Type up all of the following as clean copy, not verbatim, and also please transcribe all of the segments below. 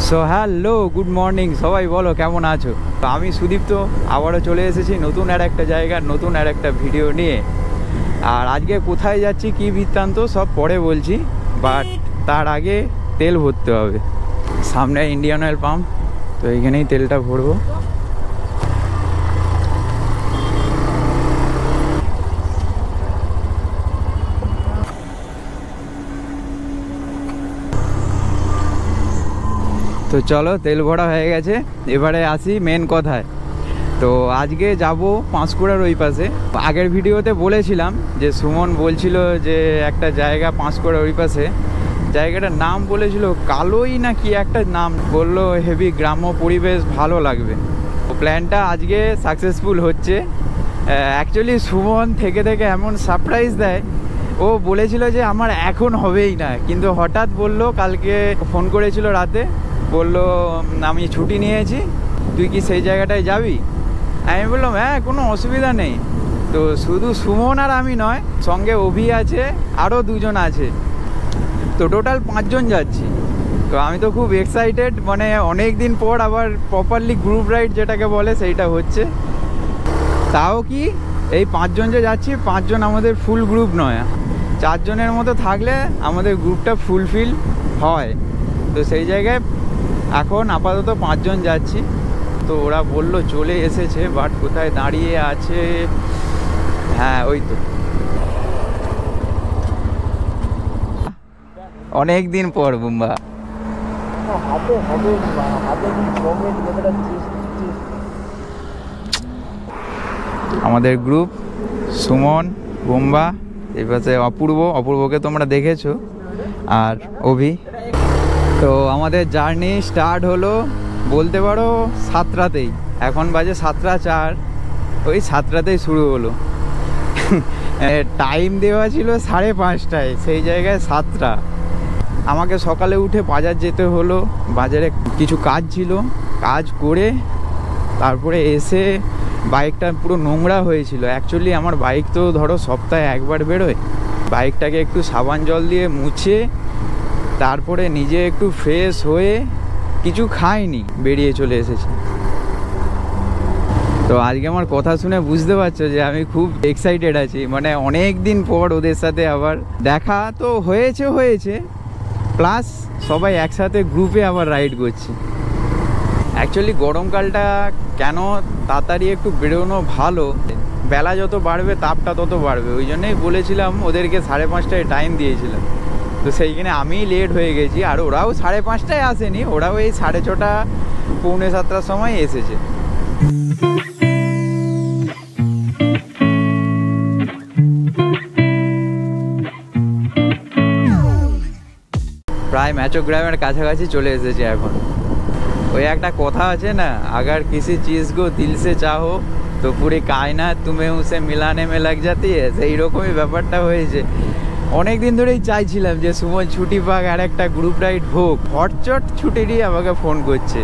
So hello, good morning সবাই, বলো কেমন আছো? তো আমি সুদীপ্ত আবারও চলে এসেছি নতুন আর একটা জায়গার নতুন আর একটা ভিডিও নিয়ে। আর আজকে কোথায় যাচ্ছি কি বৃত্তান্ত সব পরে বলছি, বাট তার আগে তেল ভরতে হবে। সামনে ইন্ডিয়ান অয়েল পাম্প, তো এইখানেই তেলটা ভরবো। তো চলো, তেল ভরা হয়ে গেছে, এবারে আসি মেন কথায়। তো আজকে যাব পাঁশকুড়ার ওই পাশে। আগের ভিডিওতে বলেছিলাম যে সুমন বলছিল যে একটা জায়গা পাঁশকুড়ার ওই পাশে, জায়গাটার নাম বলেছিল কালোই না কি একটা নাম বললো, হেভি গ্রাম্য পরিবেশ, ভালো লাগবে। প্ল্যানটা আজকে সাকসেসফুল হচ্ছে। অ্যাকচুয়ালি সুমন থেকে থেকে এমন সারপ্রাইজ দেয়, ও বলেছিল যে আমার এখন হবেই না, কিন্তু হঠাৎ বলল, কালকে ফোন করেছিল রাতে, বললো আমি ছুটি নিয়েছি, তুই কি সেই জায়গাটায় যাবি? আমি বললাম হ্যাঁ, কোনো অসুবিধা নেই। তো শুধু সুমন আর আমি নয়, সঙ্গে অভি আছে, আরও দুজন আছে, তো টোটাল 5 জন যাচ্ছি। তো আমি তো খুব এক্সাইটেড, মানে অনেক দিন পর আবার প্রপারলি গ্রুপ রাইড যেটাকে বলে সেইটা হচ্ছে। তাও কি এই 5 জন যে যাচ্ছি, 5 জন আমাদের ফুল গ্রুপ নয়, 4 জনের মতো থাকলে আমাদের গ্রুপটা ফুলফিল হয়। তো সেই জায়গায় এখন আপাতত 5 জন যাচ্ছি। তো ওরা বলল চলে এসেছে, বাট কোথায় দাঁড়িয়ে আছে, হ্যাঁ ওই তো, অনেক দিন পর বুম্বা। আমাদের গ্রুপ সুমন, বুম্বা, এই পাশে অপূর্বকে তোমরা দেখেছো, আর অভি। তো আমাদের জার্নি স্টার্ট হলো বলতে পারো 7টাতেই, এখন বাজে 7:04, ওই 7টাতেই শুরু হলো। টাইম দেওয়া ছিল 5:30টায়, সেই জায়গায় 7টা। আমাকে সকালে উঠে বাজার যেতে হলো, বাজারে কিছু কাজ ছিল, কাজ করে তারপরে এসে বাইকটা পুরো নোংরা হয়েছিল। অ্যাকচুয়ালি আমার বাইক তো ধরো সপ্তাহে একবার বেরোয়, বাইকটাকে একটু সাবান জল দিয়ে মুছে তারপরে নিজে একটু ফ্রেশ হয়ে কিছু খাইনি, বেরিয়ে চলে এসেছি। তো আজকে আমার কথা শুনে বুঝতে পারছো যে আমি খুব এক্সাইটেড আছি, মানে অনেক দিন পর ওদের সাথে আবার দেখা তো হয়েছে, প্লাস সবাই একসাথে গ্রুপে আবার রাইড করছি। অ্যাকচুয়ালি গরমকালটা কেন তাড়াতাড়ি একটু বেরোনো ভালো, বেলা যত বাড়বে তাপটা তত বাড়বে, ওই জন্যই বলেছিলাম ওদেরকে 5:30টায় টাইম দিয়েছিলাম। তো সেইখানে আমি লেট হয়ে গেছি, আর ওরাও 5:30টায় আসেনি, ওরাও এই 6:30 পৌনে 7টার সময় এসেছে। প্রায় ম্যাচোগ্রামের কাছাকাছি চলে এসেছে এখন। ওই একটা কথা আছে না, আগার কিসি চিজ কো দিল সে চাহো তো পুরি কায়নাত তুমি উসে মিলানে মে লাগ জাতি হ্যায়, সেই রকমই ব্যাপারটা হয়েছে। অনেক দিন ধরেই চাইছিলাম যে সুমন ছুটি পাক, আর একটা গ্রুপ রাইড হোক। হটচট ছুটি দিয়ে আমাকে ফোন করছে।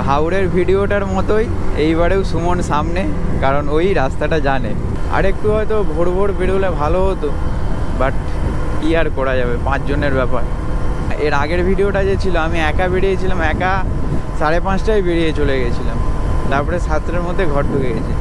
হাওড়ের ভিডিওটার মতোই এইবারেও সুমন সামনে, কারণ ওই রাস্তাটা জানে। আর একটু হয়তো ভোর ভোর বেরোলে ভালো হতো, বাট কি আর করা যাবে, 5 জনের ব্যাপার। এর আগের ভিডিওটা যে ছিল, আমি একা বেরিয়েছিলাম, একা 5:30টায় বেরিয়ে চলে গেছিলাম, তারপরে 7টার মধ্যে ঘর ঢুকে গেছি।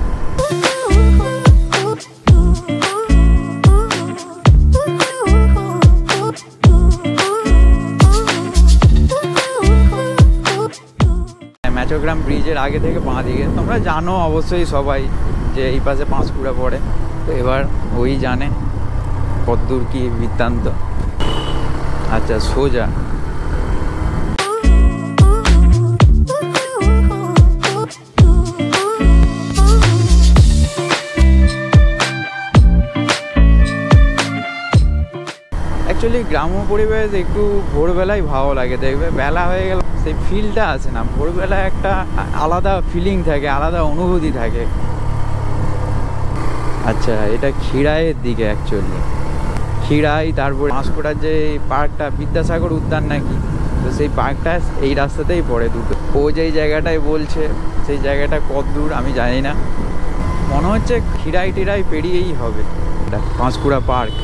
ম্যাচোগ্রাম ব্রিজের আগে থেকে বাঁ দিকে, তোমরা জানো অবশ্যই সবাই যে এই পাশে পাঁশকুড়া পড়ে। তো এবার ওই জানে কতদূর কি বৃত্তান্ত। আচ্ছা, সোজা অ্যাকচুয়ালি গ্রাম্য পরিবেশ একটু ভোরবেলায় ভালো লাগে, দেখবে বেলা হয়ে গেল সেই ফিলটা আসে না, ভোরবেলায় একটা আলাদা ফিলিং থাকে, আলাদা অনুভূতি থাকে। আচ্ছা, এটা খিরাইয়ের দিকে, অ্যাকচুয়ালি খিরাই, তারপর পাঁশকুড়ার যে পার্কটা বিদ্যাসাগর উদ্যান নাকি, তো সেই পার্কটা এই রাস্তাতেই পড়ে দুটো। ও যেই জায়গাটায় বলছে সেই জায়গাটা কত দূর আমি জানি না, মনে হচ্ছে খিরাই টিরাই পেরিয়েই হবে পাঁশকুড়া পার্ক।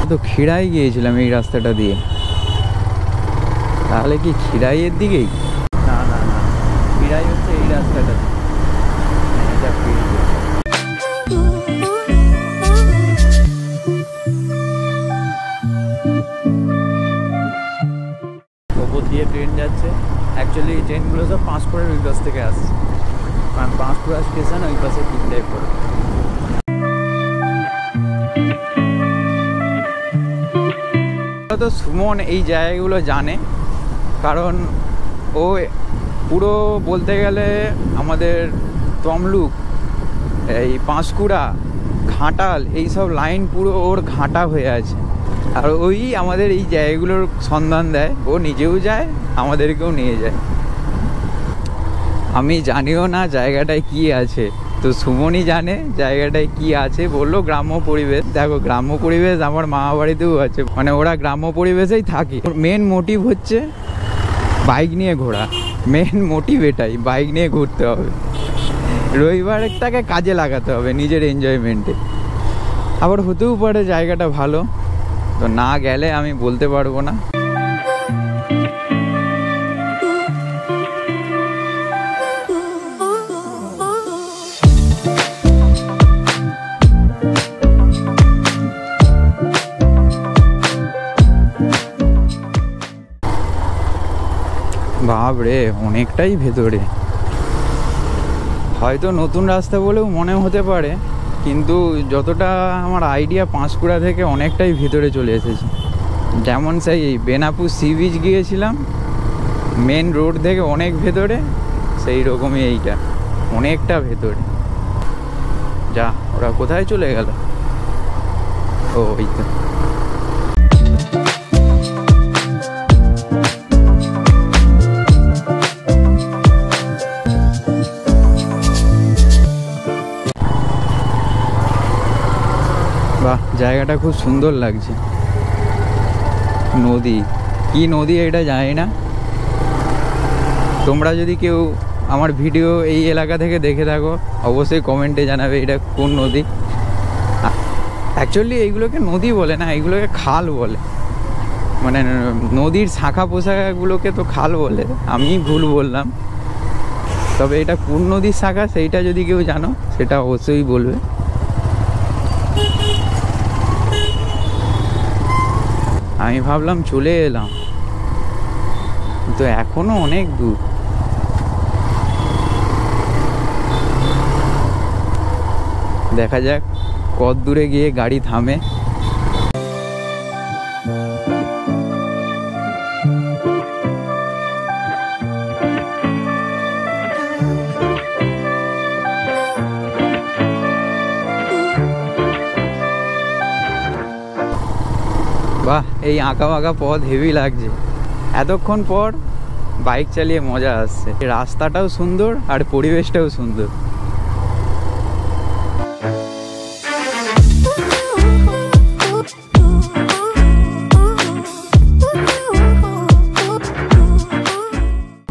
তো খিরাই গিয়েছিলাম এই রাস্তাটা দিয়ে, তাহলে কি খিরাইয়ের দিকেই? না না না, খিরাই হচ্ছে এই রাস্তাটা। ওপর দিয়ে ট্রেন যাচ্ছে। অ্যাকচুয়ালি ট্রেনগুলো সব পাঁশকুড়ার ওই পাশ থেকে আসছে, কারণ পাঁশকুড়া স্টেশন ওই পাশে তিনটায় পড়ে। তো সুমন এই জায়গাগুলো জানে, কারণ ও পুরো বলতে গেলে আমাদের তমলুক, এই পাঁশকুড়া, ঘাটাল, এইসব লাইন পুরো ওর ঘাটা হয়ে আছে। আর ওই আমাদের এই জায়গাগুলোর সন্ধান দেয়, ও নিজেও যায়, আমাদেরকেও নিয়ে যায়। আমি জানিও না জায়গাটায় কি আছে, তো সুমনই জানে জায়গাটায় কি আছে। বললো গ্রাম্য পরিবেশ। দেখো, গ্রাম্য পরিবেশ আমার মামা বাড়িতেও আছে, মানে ওরা গ্রাম্য পরিবেশেই থাকে। মেন মোটিভ হচ্ছে বাইক নিয়ে ঘোরা, মেন মোটিভ এটাই, বাইক নিয়ে ঘুরতে হবে। রবিবারটাকে কাজে লাগাতে হবে নিজের এনজয়মেন্টে। আবার হতেও পারে জায়গাটা ভালো, তো না গেলে আমি বলতে পারবো না। বাপরে, অনেকটাই ভেতরে। হয়তো নতুন রাস্তা বলেও মনে হতে পারে, কিন্তু যতটা আমার আইডিয়া পাঁশকুড়া থেকে অনেকটাই ভেতরে চলে এসেছে। যেমন সেই বেনাপুর সি বিচ গিয়েছিলাম, মেন রোড থেকে অনেক ভেতরে, সেই রকমই এইটা অনেকটা ভেতরে। যা, ওরা কোথায় চলে গেল? ও এই তো। বাহ, জায়গাটা খুব সুন্দর লাগছে। নদী, কি নদী এটা জানি না। তোমরা যদি কেউ আমার ভিডিও এই এলাকা থেকে দেখে থাকো, অবশ্যই কমেন্টে জানাবে এটা কোন নদী। অ্যাকচুয়ালি এইগুলোকে নদী বলে না, এইগুলোকে খাল বলে। মানে নদীর শাখা পোশাকগুলোকে তো খাল বলে, আমি ভুল বললাম। তবে এটা কোন নদীর শাখা সেইটা যদি কেউ জানো, সেটা অবশ্যই বলবে। আমি ভাবলাম চলে এলাম, তো এখনো অনেক দূর। দেখা যাক কত দূরে গিয়ে গাড়ি থামে। বাহ, এই আঁকা বাঁকা পথ হেভি লাগছে। এতক্ষণ পর বাইক চালিয়ে মজা আসছে। রাস্তাটাও সুন্দর আর পরিবেশটাও সুন্দর।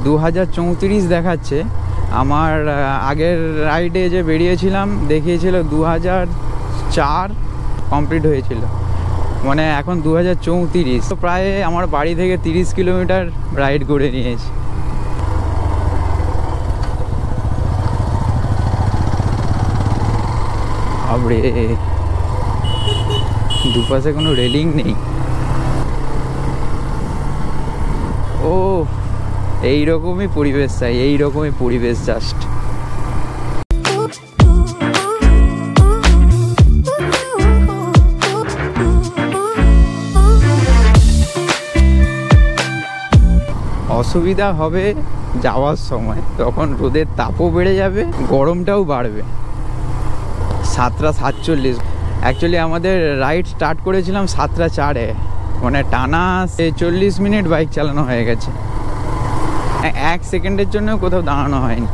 $2034 দেখাচ্ছে। আমার আগের রাইডে যে বেরিয়েছিলাম দেখিয়েছিল 2004 কমপ্লিট হয়েছিল, মানে এখন 2034। তো প্রায় আমার বাড়ি থেকে 30 কিলোমিটার রাইড করে নিয়েছি। আরে দুপাশে কোনো রেলিং নেই। ও, এইরকমই পরিবেশ চাই, এইরকমই পরিবেশ জাস্ট। অসুবিধা হবে যাওয়ার সময়, তখন রোদের তাপও বেড়ে যাবে, গরমটাও বাড়বে। 7:47। অ্যাকচুয়ালি আমাদের রাইড স্টার্ট করেছিলাম 7:04-এ, মানে টানা 40 মিনিট বাইক চালানো হয়ে গেছে। 1 সেকেন্ডের জন্য কোথাও দাঁড়ানো হয়নি।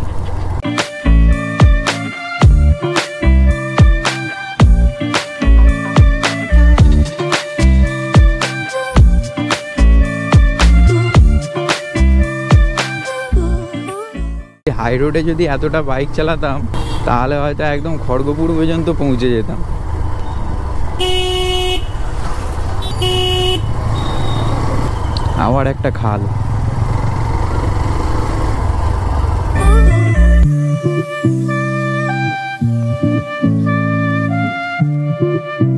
হাই রোডে যদি এতটা বাইক চালাতাম, তাহলে হয়তো একদম খড়গপুর পর্যন্ত পৌঁছে যেতাম। আবার একটা খাল। you.